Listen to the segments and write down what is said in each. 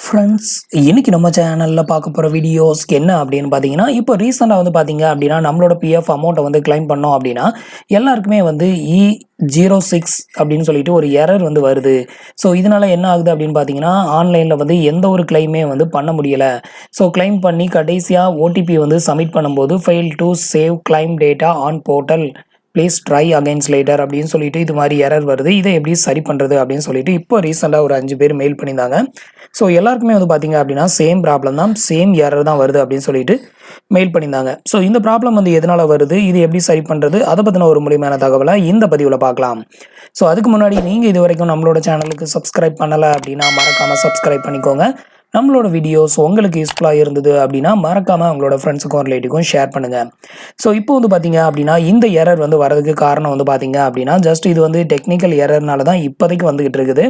Friends, இன்னைக்கு நம்ம சேனல்ல பார்க்க போற வீடியோஸ்க்கு என்ன அப்படின்னு பார்த்தீங்கன்னா, இப்போ ரீசெண்டா வந்து பார்த்தீங்க அப்படின்னா, நம்மளோட பிஎஃப் அமௌண்ட்ட வந்து கிளைம் பண்ணோம் அப்படின்னா, எல்லாருக்குமே வந்து E06 அப்படின்னு சொல்லிட்டு ஒரு எரர் வந்து வருது. ஸோ இதனால என்ன ஆகுது அப்படின்னு பார்த்தீங்கன்னா, ஆன்லைன்ல வந்து எந்த ஒரு கிளைமே வந்து பண்ண முடியல. ஸோ கிளைம் பண்ணி கடைசியா ஓடிபி வந்து சப்மிட் பண்ணும்போது, fail to save claim data on portal. Please try again later அப்படின்னு சொல்லிட்டு இது மாதிரி எரர் வருது. இதை எப்படி சரி பண்றது அப்படின்னு சொல்லிட்டு இப்போ ரீசெண்டா ஒரு 5 பேர் மெயில் பண்ணியிருந்தாங்க. ஸோ எல்லாருக்குமே வந்து பார்த்தீங்க அப்படின்னா சேம் ப்ராப்ளம் தான், சேம் எரர் தான் வருது அப்படின்னு சொல்லிட்டு மெயில் பண்ணியிருந்தாங்க. ஸோ இந்த ப்ராப்ளம் வந்து எதனால வருது, இது எப்படி சரி பண்ணுறது, அதை பற்றின ஒரு முழுமையான தகவலை இந்த பதிவில் பார்க்கலாம். ஸோ அதுக்கு முன்னாடி நீங்கள் இது வரைக்கும் நம்மளோட சேனலுக்கு சப்ஸ்கிரைப் பண்ணலை அப்படின்னா மறக்காமல் சப்ஸ்கிரைப் பண்ணிக்கோங்க. நம்மளோட வீடியோஸ் உங்களுக்கு யூஸ்ஃபுல்லாக இருந்தது அப்படின்னா மறக்காமல் உங்களோட ஃப்ரெண்ட்ஸுக்கும் ரிலேட்டிவ்க்கும் ஷேர் பண்ணுங்கள். ஸோ இப்போ வந்து பார்த்தீங்க அப்படின்னா இந்த எரர் வந்து வரதுக்கு காரணம் வந்து பார்த்தீங்க அப்படின்னா ஜஸ்ட் இது வந்து டெக்னிக்கல் எரர்னால தான் இப்போதைக்கு வந்துகிட்டு இருக்குது.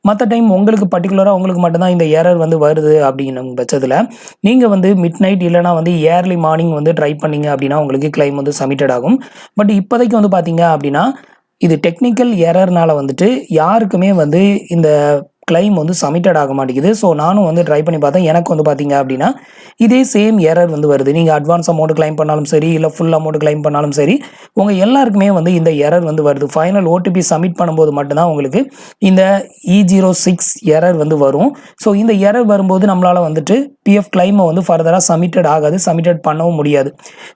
மற்ற டைம் உங்களுக்கு பர்டிகுலராக உங்களுக்கு மட்டும்தான் இந்த எரர் வந்து வருது அப்படின்னும் பட்சத்தில் நீங்கள் வந்து மிட் நைட் இல்லைனா வந்து ஏர்லி மார்னிங் வந்து ட்ரை பண்ணீங்க அப்படின்னா உங்களுக்கு கிளைம் வந்து சப்மிட்டட் ஆகும். பட் இப்போதைக்கு வந்து பார்த்தீங்க அப்படின்னா இது டெக்னிக்கல் எரர்னால வந்துட்டு யாருக்குமே வந்து இந்த கிளைம் வந்து சப்மிட்டட் ஆக மாட்டேங்குது. ஸோ நானும் வந்து ட்ரை பண்ணி பார்த்தேன். எனக்கு வந்து பார்த்தீங்க அப்படின்னா இதே சேம் எரர் வந்து வருது. நீங்கள் அட்வான்ஸ் அமௌண்ட் கிளைம் பண்ணாலும் சரி, இல்லை ஃபுல் அமௌண்ட் கிளைம் பண்ணாலும் சரி, உங்கள் எல்லாருக்குமே வந்து இந்த எரர் வந்து வருது. ஃபைனல் ஓடிபி சப்மிட் பண்ணும்போது மட்டும்தான் உங்களுக்கு இந்த E06 எரர் வந்து வரும். ஸோ இந்த எரர் வரும்போது நம்மளால் வந்துட்டு பிஎஃப் கிளைமை வந்து ஃபர்தராக சப்மிட்டட் ஆகாது, சப்மிட்டட் பண்ணவும் முடியாது.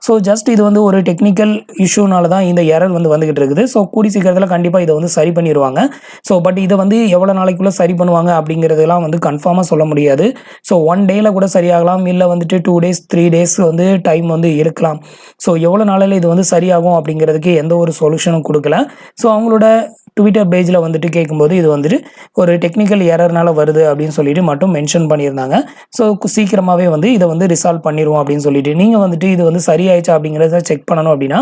ஸோ ஜஸ்ட் இது வந்து ஒரு டெக்னிக்கல் இஷ்யூனால தான் இந்த எரர் வந்து வந்துகிட்டு இருக்குது. ஸோ கூடி சீக்கிரத்தில் கண்டிப்பாக இதை வந்து சரி பண்ணிடுவாங்க. ஸோ பட் இதை வந்து எவ்வளோ நாளைக்குள்ளே சரி பண்ணுவாங்க அப்படிங்கிறதெல்லாம் வந்து கன்ஃபார்மாக சொல்ல முடியாது. ஸோ 1 டேயில் கூட சரியாகலாம், இல்லை வந்துட்டு 2 டேஸ் 3 டேஸ் வந்து டைம் வந்து இருக்கலாம். ஸோ எவ்வளோ நாளில் இது வந்து சரியாகும் அப்படிங்கிறதுக்கு எந்த ஒரு சொல்யூஷனும் கொடுக்கல. ஸோ அவங்களோட ட்விட்டர் பேஜில் வந்துட்டு கேட்கும்போது இது வந்துட்டு ஒரு டெக்னிக்கல் எரர்னால வருது அப்படின்னு சொல்லிட்டு மட்டும் மென்ஷன் பண்ணியிருந்தாங்க. ஸோ சீக்கிரமாகவே வந்து இதை வந்து ரிசால்வ் பண்ணிடுவோம் அப்படின்னு சொல்லிட்டு நீங்கள் வந்துட்டு இது வந்து சரியாயிடுச்சா அப்படிங்கிறத செக் பண்ணணும் அப்படின்னா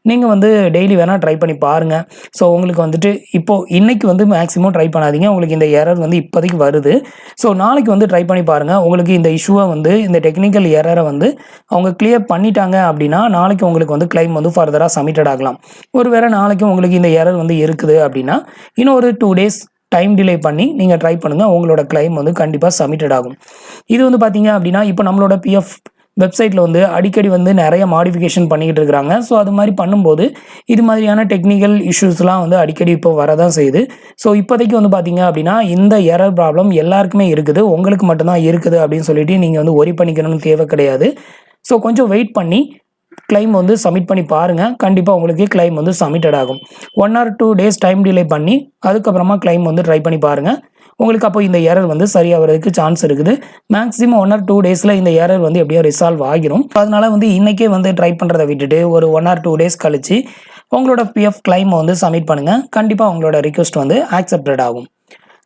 நீங்கள் வந்து டெய்லி வேணால் ட்ரை பண்ணி பாருங்கள். ஸோ உங்களுக்கு வந்துட்டு இப்போது இன்றைக்கி வந்து மேக்ஸிமம் ட்ரை பண்ணாதீங்க, உங்களுக்கு இந்த எரர் வந்து இப்போதைக்கு வருது. ஸோ நாளைக்கு வந்து ட்ரை பண்ணி பாருங்கள். உங்களுக்கு இந்த இஷ்யூவை வந்து இந்த டெக்னிக்கல் எரரை வந்து அவங்க கிளியர் பண்ணிட்டாங்க அப்படின்னா நாளைக்கு உங்களுக்கு வந்து கிளைம் வந்து ஃபர்தராக சப்மிட்டட் ஆகலாம். ஒருவேளை நாளைக்கு உங்களுக்கு இந்த எரர் வந்து இருக்குது அப்படின்னா இன்னும் ஒரு 2 டேஸ் டைம் டிலே பண்ணி நீங்கள் ட்ரை பண்ணுங்கள். உங்களோட கிளைம் வந்து கண்டிப்பாக சப்மிட்டட் ஆகும். இது வந்து பார்த்தீங்க அப்படின்னா இப்போ நம்மளோட பிஎஃப் வெப்சைட்டில் வந்து அடிக்கடி வந்து நிறைய மாடிஃபிகேஷன் பண்ணிக்கிட்டு இருக்கிறாங்க. ஸோ அது மாதிரி பண்ணும்போது இது மாதிரியான டெக்னிக்கல் இஷ்யூஸ்லாம் வந்து அடிக்கடி இப்போ வரதான் செய்யுது. ஸோ இப்போதைக்கு வந்து பார்த்தீங்க அப்படின்னா இந்த எரர் ப்ராப்ளம் எல்லாருக்குமே இருக்குது, உங்களுக்கு மட்டும்தான் இருக்குது அப்படின்னு சொல்லிட்டு நீங்கள் வந்து ஒரி பண்ணிக்கணும்னு தேவை கிடையாது. ஸோ கொஞ்சம் வெயிட் பண்ணி கிளைம் வந்து சப்மிட் பண்ணி பாருங்கள். கண்டிப்பாக உங்களுக்கு கிளைம் வந்து சப்மிட்டட் ஆகும். 1 or 2 டேஸ் டைம் டிலே பண்ணி அதுக்கப்புறமா கிளைம் வந்து ட்ரை பண்ணி பாருங்கள். உங்களுக்கு அப்போ இந்த எரர் வந்து சரியாகிறதுக்கு சான்ஸ் இருக்குது. மேக்ஸிமம் 1 or 2 டேஸில் இந்த எரர் வந்து எப்படியோ ரிசால்வ் ஆகிரும். அதனால வந்து இன்றைக்கே வந்து ட்ரை பண்ணுறதை விட்டுட்டு ஒரு 1 or 2 டேஸ் கழிச்சு உங்களோட பிஎஃப் கிளைமை வந்து சப்மிட் பண்ணுங்கள். கண்டிப்பாக உங்களோட ரிக்வெஸ்ட் வந்து ஆக்செப்டட் ஆகும்.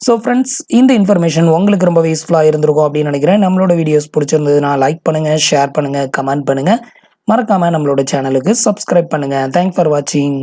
ஸோ ஃப்ரெண்ட்ஸ், இந்த இன்ஃபர்மேஷன் உங்களுக்கு ரொம்ப யூஸ்ஃபுல்லாக இருந்திருக்கும் அப்படின்னு நினைக்கிறேன். நம்மளோட வீடியோஸ் பிடிச்சிருந்ததுன்னா லைக் பண்ணுங்கள், ஷேர் பண்ணுங்கள், கமெண்ட் பண்ணுங்கள். மறக்காமல் நம்மளோட சேனலுக்கு சப்ஸ்கிரைப் பண்ணுங்கள். தேங்க்ஸ் ஃபார் வாட்சிங்.